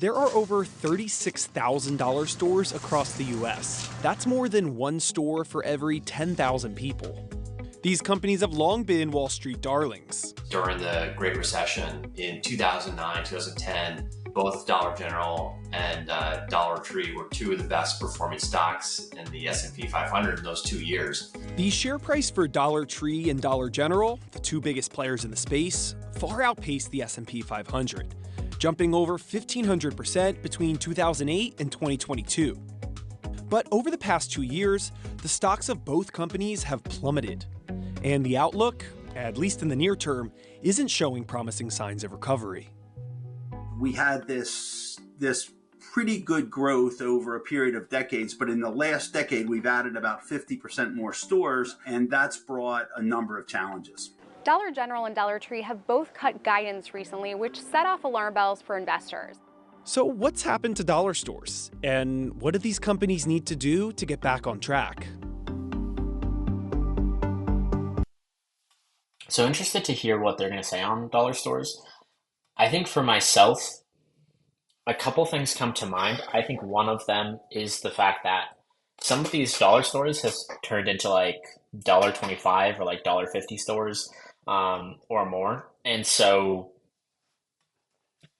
There are over 36,000 dollar stores across the US. That's more than one store for every 10,000 people. These companies have long been Wall Street darlings. During the Great Recession in 2009, 2010, both Dollar General and Dollar Tree were two of the best performing stocks in the S&P 500 in those 2 years. The share price for Dollar Tree and Dollar General, the two biggest players in the space, far outpaced the S&P 500, jumping over 1,500% between 2008 and 2022. But over the past 2 years, the stocks of both companies have plummeted. And the outlook, at least in the near term, isn't showing promising signs of recovery. We had this pretty good growth over a period of decades, but in the last decade, we've added about 50% more stores, and that's brought a number of challenges. Dollar General and Dollar Tree have both cut guidance recently, which set off alarm bells for investors. So what's happened to dollar stores? And what do these companies need to do to get back on track? So interested to hear what they're going to say on dollar stores. I think for myself, a couple things come to mind. I think one of them is the fact that some of these dollar stores have turned into like $1.25 or like $1.50 stores or more. And so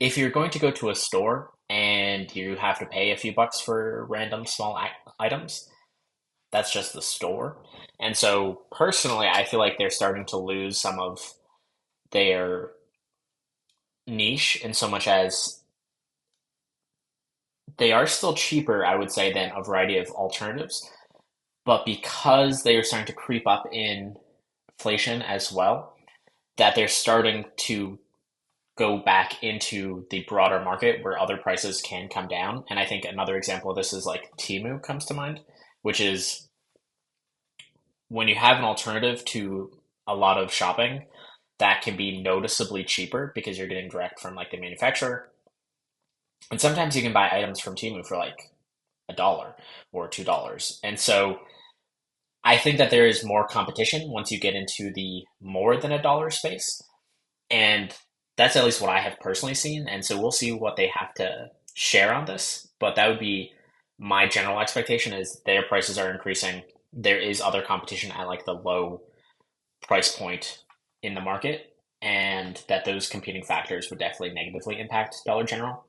if you're going to go to a store and you have to pay a few bucks for random small items, that's just the store. And so personally, I feel like they're starting to lose some of their niche in so much as they are still cheaper, I would say, than a variety of alternatives. But because they are starting to creep up in inflation as well, that they're starting to go back into the broader market where other prices can come down. And I think another example of this is like Temu comes to mind, which is when you have an alternative to a lot of shopping that can be noticeably cheaper because you're getting direct from like the manufacturer. And sometimes you can buy items from Temu for like $1 or $2. And so I think that there is more competition once you get into the more than $1 space. And that's at least what I have personally seen. And so we'll see what they have to share on this. But that would be my general expectation is their prices are increasing. There is other competition at like the low price point in the market, and that those competing factors would definitely negatively impact Dollar General.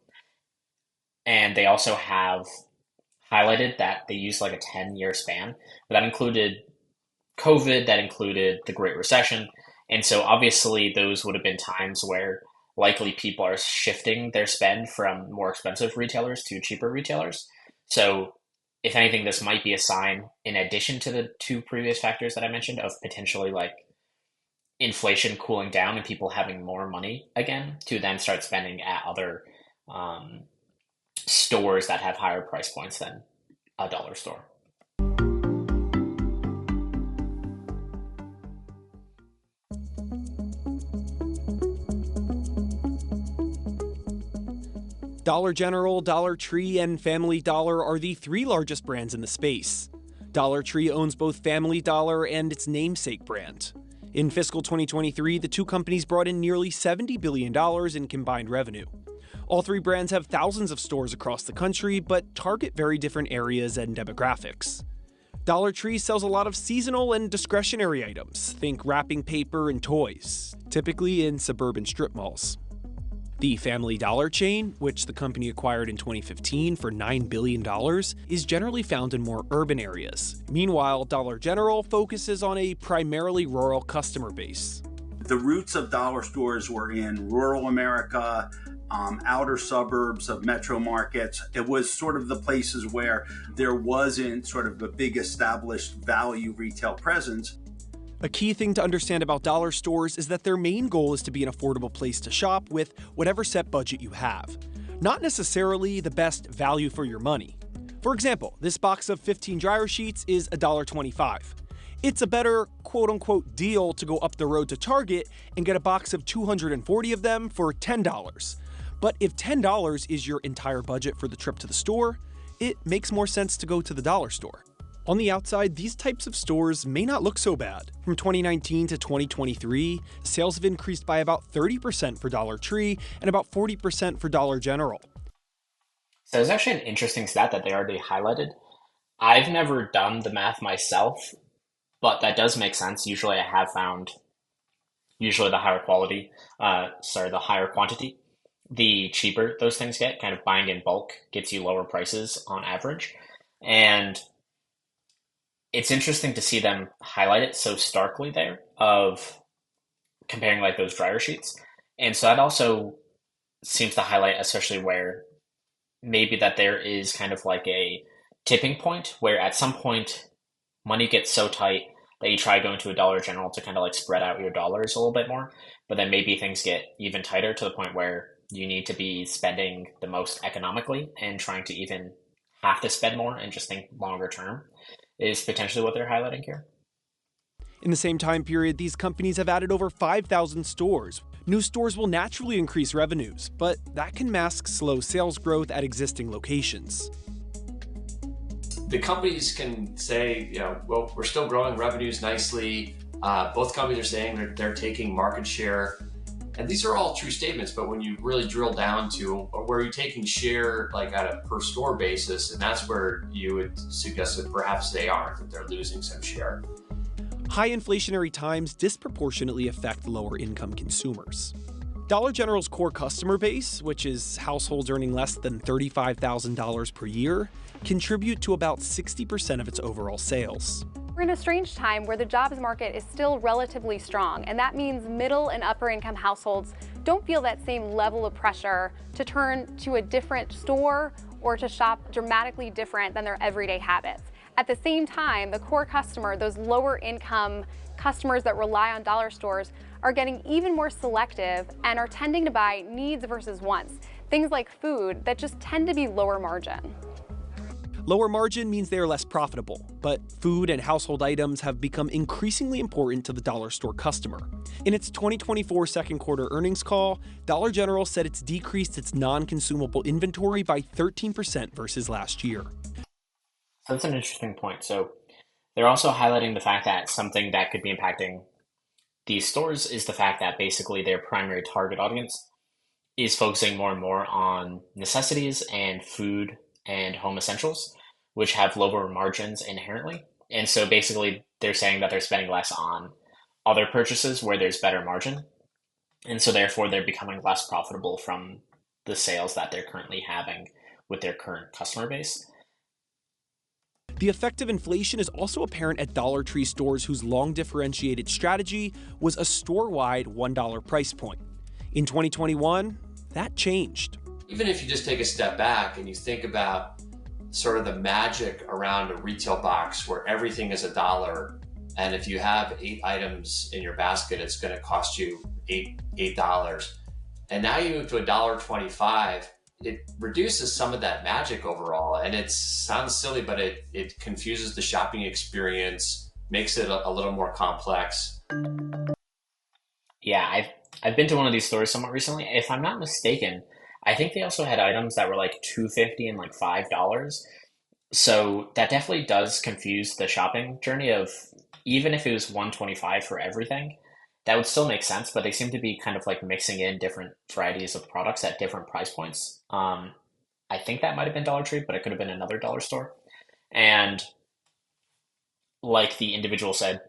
And they also have highlighted that they use like a 10-year span, but that included COVID, that included the Great Recession. And so obviously those would have been times where likely people are shifting their spend from more expensive retailers to cheaper retailers. So if anything, this might be a sign, in addition to the two previous factors that I mentioned, of potentially like inflation cooling down and people having more money again to then start spending at other stores that have higher price points than a dollar store. Dollar General, Dollar Tree, and Family Dollar are the three largest brands in the space. Dollar Tree owns both Family Dollar and its namesake brand. In fiscal 2023, the two companies brought in nearly $70 billion in combined revenue. All three brands have thousands of stores across the country, but target very different areas and demographics. Dollar Tree sells a lot of seasonal and discretionary items, think wrapping paper and toys, typically in suburban strip malls. The Family Dollar chain, which the company acquired in 2015 for $9 billion, is generally found in more urban areas. Meanwhile, Dollar General focuses on a primarily rural customer base. The roots of dollar stores were in rural America, outer suburbs of metro markets. It was sort of the places where there wasn't sort of a big established value retail presence. A key thing to understand about dollar stores is that their main goal is to be an affordable place to shop with whatever set budget you have, not necessarily the best value for your money. For example, this box of 15 dryer sheets is $1.25. It's a better quote-unquote deal to go up the road to Target and get a box of 240 of them for $10. But if $10 is your entire budget for the trip to the store, it makes more sense to go to the dollar store. On the outside, these types of stores may not look so bad. From 2019 to 2023, sales have increased by about 30% for Dollar Tree and about 40% for Dollar General. So there's actually an interesting stat that they already highlighted. I've never done the math myself, but that does make sense. Usually I have found usually the higher quality, the higher quantity, the cheaper those things get. Kind of buying in bulk gets you lower prices on average. And it's interesting to see them highlight it so starkly there of comparing like those dryer sheets. And so that also seems to highlight, especially where maybe that there is kind of like a tipping point where at some point money gets so tight that you try going to a Dollar General to kind of like spread out your dollars a little bit more, but then maybe things get even tighter to the point where you need to be spending the most economically and trying to even have to spend more and just think longer term is potentially what they're highlighting here. In the same time period, these companies have added over 5,000 stores. New stores will naturally increase revenues, but that can mask slow sales growth at existing locations. The companies can say, well, we're still growing revenues nicely. Both companies are saying they're taking market share. And these are all true statements, but when you really drill down to where you're taking share, like at a per store basis, and that's where you would suggest that perhaps they aren't, that they're losing some share. High inflationary times disproportionately affect lower income consumers. Dollar General's core customer base, which is households earning less than $35,000 per year, contribute to about 60% of its overall sales. We're in a strange time where the jobs market is still relatively strong, and that means middle and upper income households don't feel that same level of pressure to turn to a different store or to shop dramatically different than their everyday habits. At the same time, the core customer, those lower income customers that rely on dollar stores, are getting even more selective and are tending to buy needs versus wants, things like food that just tend to be lower margin. Lower margin means they are less profitable, but food and household items have become increasingly important to the dollar store customer. In its 2024 second quarter earnings call, Dollar General said it's decreased its non-consumable inventory by 13% versus last year. So that's an interesting point. So they're also highlighting the fact that something that could be impacting these stores is the fact that basically their primary target audience is focusing more and more on necessities and food and home essentials, which have lower margins inherently. And so basically they're saying that they're spending less on other purchases where there's better margin. And so therefore they're becoming less profitable from the sales that they're currently having with their current customer base. The effect of inflation is also apparent at Dollar Tree stores whose long differentiated strategy was a store-wide $1 price point. In 2021, that changed. Even if you just take a step back and you think about sort of the magic around a retail box where everything is $1, and if you have 8 items in your basket, it's going to cost you $8. And now you move to $1.25, it reduces some of that magic overall. And it sounds silly, but it confuses the shopping experience, makes it a little more complex. Yeah, I've been to one of these stores somewhat recently. If I'm not mistaken, I think they also had items that were like $2.50 and like $5. So that definitely does confuse the shopping journey of even if it was $1.25 for everything, that would still make sense, but they seem to be kind of like mixing in different varieties of products at different price points. I think that might have been Dollar Tree, but it could have been another dollar store. And like the individual said,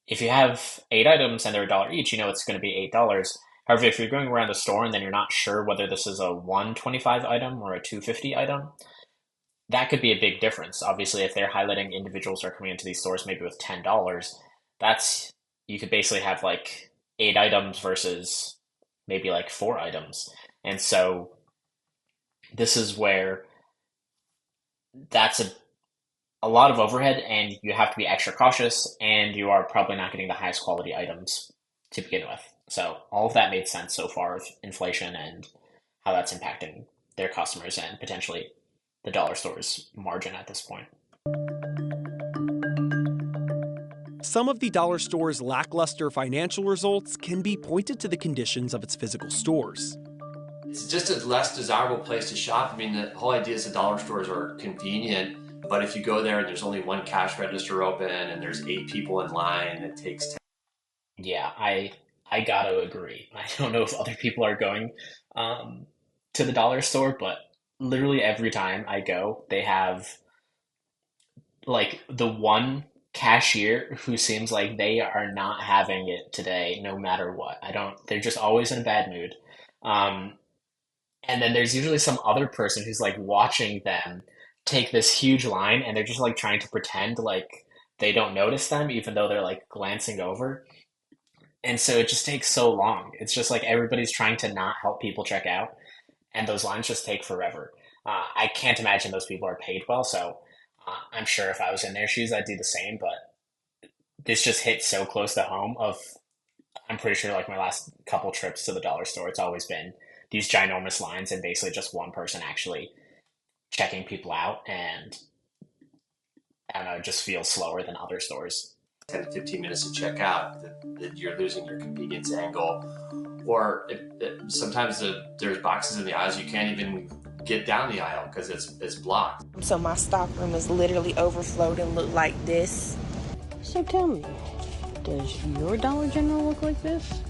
if you have 8 items and they're $1 each, it's going to be $8. However, if you're going around the store and then you're not sure whether this is a $1.25 item or a $2.50 item, that could be a big difference. Obviously, if they're highlighting individuals are coming into these stores maybe with $10, you could basically have like 8 items versus maybe like 4 items. And so this is where that's a lot of overhead, and you have to be extra cautious, and you are probably not getting the highest quality items to begin with. So all of that made sense so far of inflation and how that's impacting their customers and potentially the dollar store's margin at this point. Some of the dollar store's lackluster financial results can be pointed to the conditions of its physical stores. It's just a less desirable place to shop. I mean, the whole idea is the dollar stores are convenient, but if you go there and there's only one cash register open and there's 8 people in line, it takes 10. Yeah, I gotta agree. I don't know if other people are going to the dollar store, but literally every time I go, they have like the one cashier who seems like they are not having it today, no matter what. They're just always in a bad mood. Um, and then there's usually some other person who's like watching them take this huge line and they're just like trying to pretend like they don't notice them, even though they're like glancing over. And so it just takes so long. It's just like everybody's trying to not help people check out, and those lines just take forever. I can't imagine those people are paid well, so I'm sure if I was in their shoes, I'd do the same. But this just hits so close to home. I'm pretty sure like my last couple trips to the dollar store, it's always been these ginormous lines and basically just one person actually checking people out, and I don't know, it just feels slower than other stores. 10 to 15 minutes to check out, that you're losing your convenience angle. Or sometimes there's boxes in the aisles you can't even get down the aisle because it's blocked. So my stock room is literally overflowed and look like this. So tell me, does your Dollar General look like this?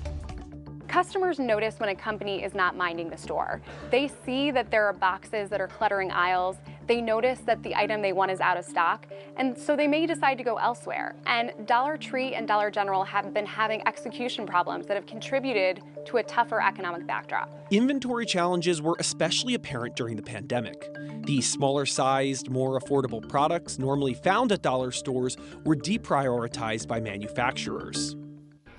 Customers notice when a company is not minding the store. They see that there are boxes that are cluttering aisles. They notice that the item they want is out of stock, and so they may decide to go elsewhere. And Dollar Tree and Dollar General have been having execution problems that have contributed to a tougher economic backdrop. Inventory challenges were especially apparent during the pandemic. These smaller sized, more affordable products normally found at dollar stores were deprioritized by manufacturers.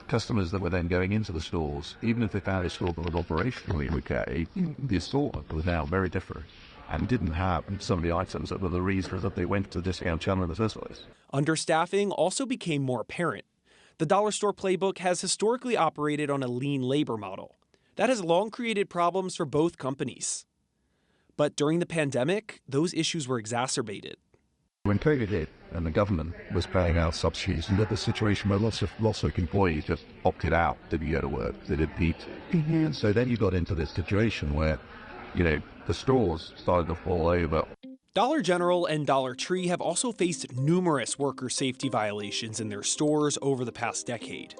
Customers that were then going into the stores, even if they found a store that was operationally okay, the assortment was now very different and didn't have some of the items that were the reason that they went to the discount channel in the first place. Understaffing also became more apparent. The dollar store playbook has historically operated on a lean labor model. That has long created problems for both companies. But during the pandemic, those issues were exacerbated. When COVID hit and the government was paying out subsidies, and the situation where lots of employees just opted out, didn't go to work, they didn't eat. And so then you got into this situation where, the stores started to fall over. Dollar General and Dollar Tree have also faced numerous worker safety violations in their stores over the past decade.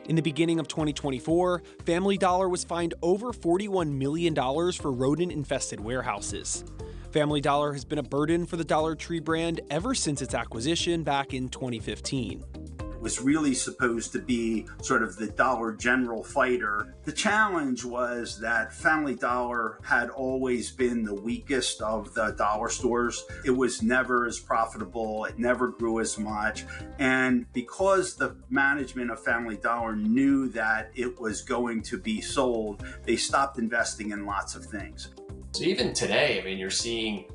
In the beginning of 2024, Family Dollar was fined over $41 million for rodent-infested warehouses. Family Dollar has been a burden for the Dollar Tree brand ever since its acquisition back in 2015. It was really supposed to be sort of the Dollar General fighter. The challenge was that Family Dollar had always been the weakest of the dollar stores. It was never as profitable. It never grew as much. And because the management of Family Dollar knew that it was going to be sold, they stopped investing in lots of things. So even today, you're seeing,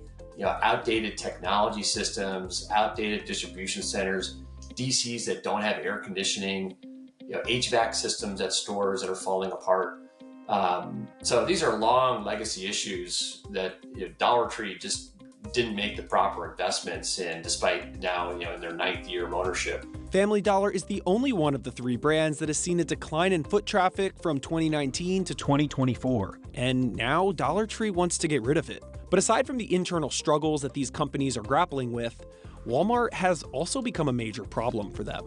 outdated technology systems, outdated distribution centers, DCs that don't have air conditioning, HVAC systems at stores that are falling apart. So these are long legacy issues that Dollar Tree just didn't make the proper investments in, despite now in their 9th year of ownership. Family Dollar is the only one of the three brands that has seen a decline in foot traffic from 2019 to 2024. And now Dollar Tree wants to get rid of it. But aside from the internal struggles that these companies are grappling with, Walmart has also become a major problem for them.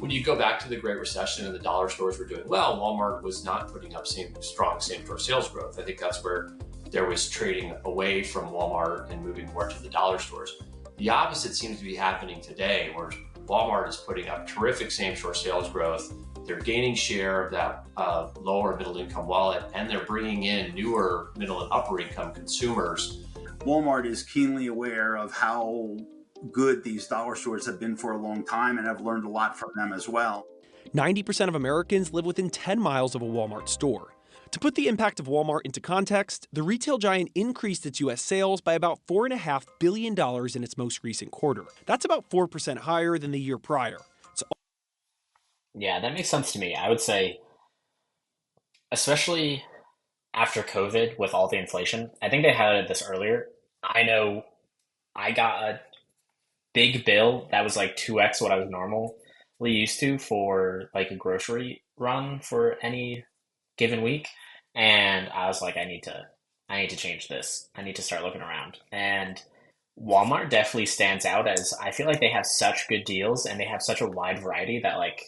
When you go back to the Great Recession and the dollar stores were doing well, Walmart was not putting up strong same-store sales growth. I think that's where there was trading away from Walmart and moving more to the dollar stores. The opposite seems to be happening today, where Walmart is putting up terrific same-store sales growth. They're gaining share of that lower middle-income wallet, and they're bringing in newer middle and upper-income consumers. Walmart is keenly aware of how good these dollar stores have been for a long time, and have learned a lot from them as well. 90% of Americans live within 10 miles of a Walmart store. To put the impact of Walmart into context, the retail giant increased its U.S. sales by about $4.5 billion in its most recent quarter. That's about 4% higher than the year prior. Yeah, that makes sense to me. I would say, especially after COVID with all the inflation, I think they highlighted this earlier. I know I got a big bill that was like 2x what I was normally used to for like a grocery run for any given week. And I was like, I need to change this. I need to start looking around. And Walmart definitely stands out, as I feel like they have such good deals and they have such a wide variety that like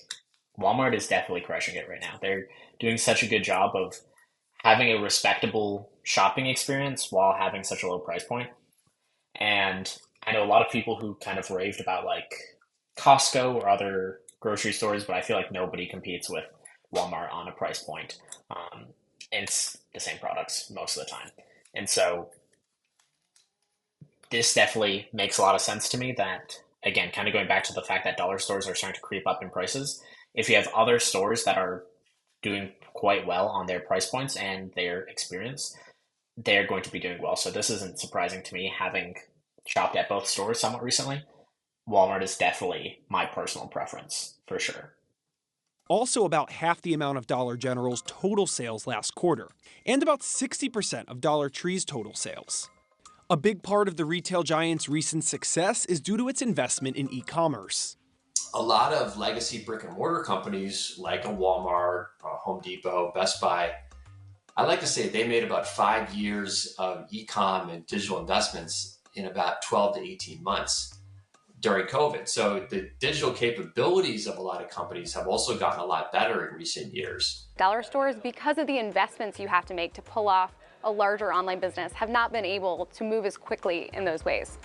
Walmart is definitely crushing it right now. They're doing such a good job of having a respectable shopping experience while having such a low price point. And I know a lot of people who kind of raved about like Costco or other grocery stores, but I feel like nobody competes with Walmart on a price point. And it's the same products most of the time. And so this definitely makes a lot of sense to me that, again, kind of going back to the fact that dollar stores are starting to creep up in prices. If you have other stores that are doing quite well on their price points and their experience, they're going to be doing well. So this isn't surprising to me, having shopped at both stores somewhat recently. Walmart is definitely my personal preference, for sure. Also about half the amount of Dollar General's total sales last quarter, and about 60% of Dollar Tree's total sales. A big part of the retail giant's recent success is due to its investment in e-commerce. A lot of legacy brick and mortar companies like a Walmart, Home Depot, Best Buy, I like to say they made about 5 years of e-com and digital investments in about 12 to 18 months during COVID. So the digital capabilities of a lot of companies have also gotten a lot better in recent years. Dollar stores, because of the investments you have to make to pull off a larger online business, have not been able to move as quickly in those ways.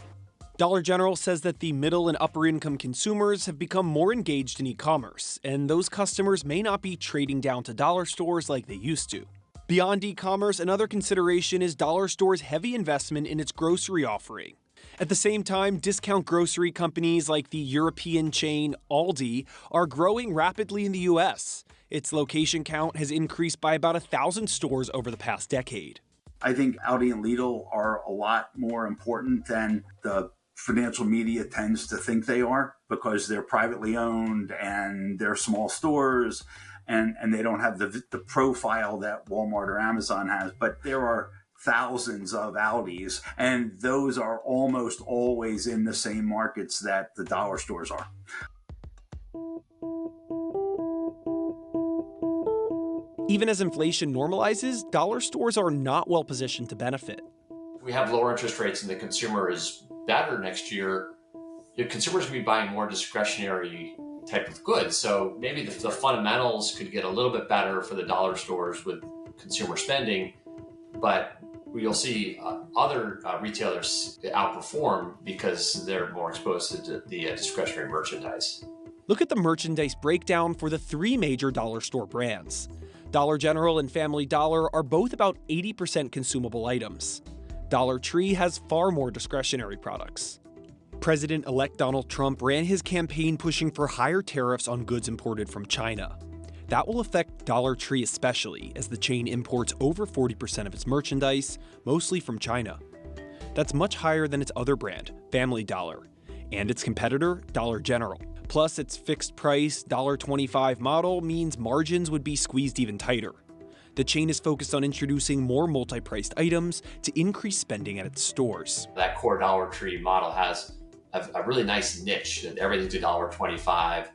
Dollar General says that the middle and upper income consumers have become more engaged in e-commerce, and those customers may not be trading down to dollar stores like they used to. Beyond e-commerce, another consideration is Dollar Store's heavy investment in its grocery offering. At the same time, discount grocery companies like the European chain Aldi are growing rapidly in the U.S. Its location count has increased by about 1,000 stores over the past decade. I think Aldi and Lidl are a lot more important than the financial media tends to think they are, because they're privately owned and they're small stores and they don't have the profile that Walmart or Amazon has. But there are thousands of Aldis, and those are almost always in the same markets that the dollar stores are. Even as inflation normalizes, dollar stores are not well positioned to benefit. We have lower interest rates and the consumer is better next year. Your consumers will be buying more discretionary type of goods. So maybe the fundamentals could get a little bit better for the dollar stores with consumer spending, but you'll see other retailers outperform because they're more exposed to the discretionary merchandise. Look at the merchandise breakdown for the three major dollar store brands. Dollar General and Family Dollar are both about 80% consumable items. Dollar Tree has far more discretionary products. President-elect Donald Trump ran his campaign pushing for higher tariffs on goods imported from China. That will affect Dollar Tree especially, as the chain imports over 40% of its merchandise, mostly from China. That's much higher than its other brand, Family Dollar, and its competitor, Dollar General. Plus, its fixed-price $1.25 model means margins would be squeezed even tighter. The chain is focused on introducing more multi-priced items to increase spending at its stores. That core Dollar Tree model has a really nice niche. Everything's $1.25,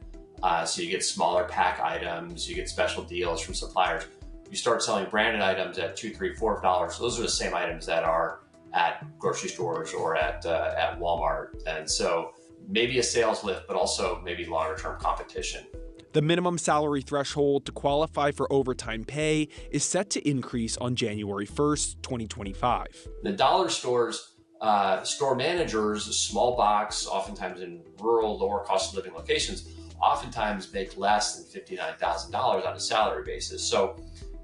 so you get smaller pack items, you get special deals from suppliers. You start selling branded items at $2, $3, $4. So those are the same items that are at grocery stores or at Walmart. And so maybe a sales lift, but also maybe longer term competition. The minimum salary threshold to qualify for overtime pay is set to increase on January 1st, 2025. The dollar stores, store managers, small box, oftentimes in rural, lower cost of living locations, oftentimes make less than $59,000 on a salary basis. So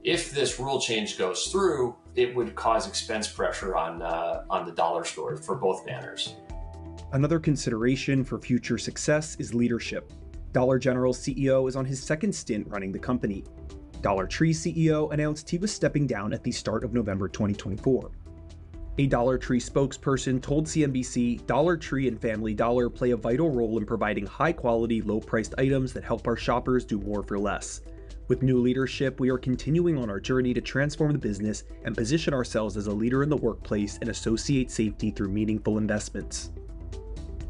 if this rule change goes through, it would cause expense pressure on the dollar store for both banners. Another consideration for future success is leadership. Dollar General's CEO is on his second stint running the company. Dollar Tree CEO announced he was stepping down at the start of November 2024. A Dollar Tree spokesperson told CNBC Dollar Tree and Family Dollar play a vital role in providing high-quality, low-priced items that help our shoppers do more for less. With new leadership, we are continuing on our journey to transform the business and position ourselves as a leader in the workplace and associate safety through meaningful investments.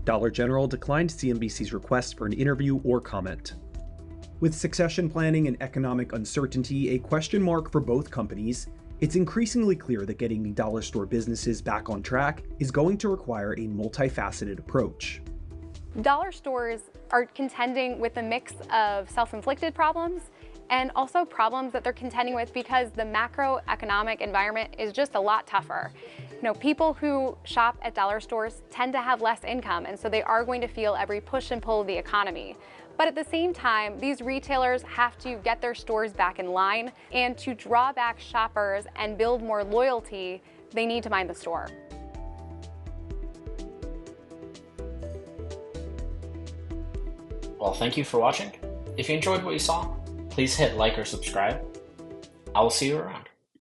Dollar General declined CNBC's request for an interview or comment. With succession planning and economic uncertainty a question mark for both companies, it's increasingly clear that getting the dollar store businesses back on track is going to require a multifaceted approach. Dollar stores are contending with a mix of self-inflicted problems and also problems that they're contending with because the macroeconomic environment is just a lot tougher. People who shop at dollar stores tend to have less income, and so they are going to feel every push and pull of the economy. But at the same time, these retailers have to get their stores back in line, and to draw back shoppers and build more loyalty, they need to mind the store. Well, thank you for watching. If you enjoyed what you saw, please hit like or subscribe. I will see you around.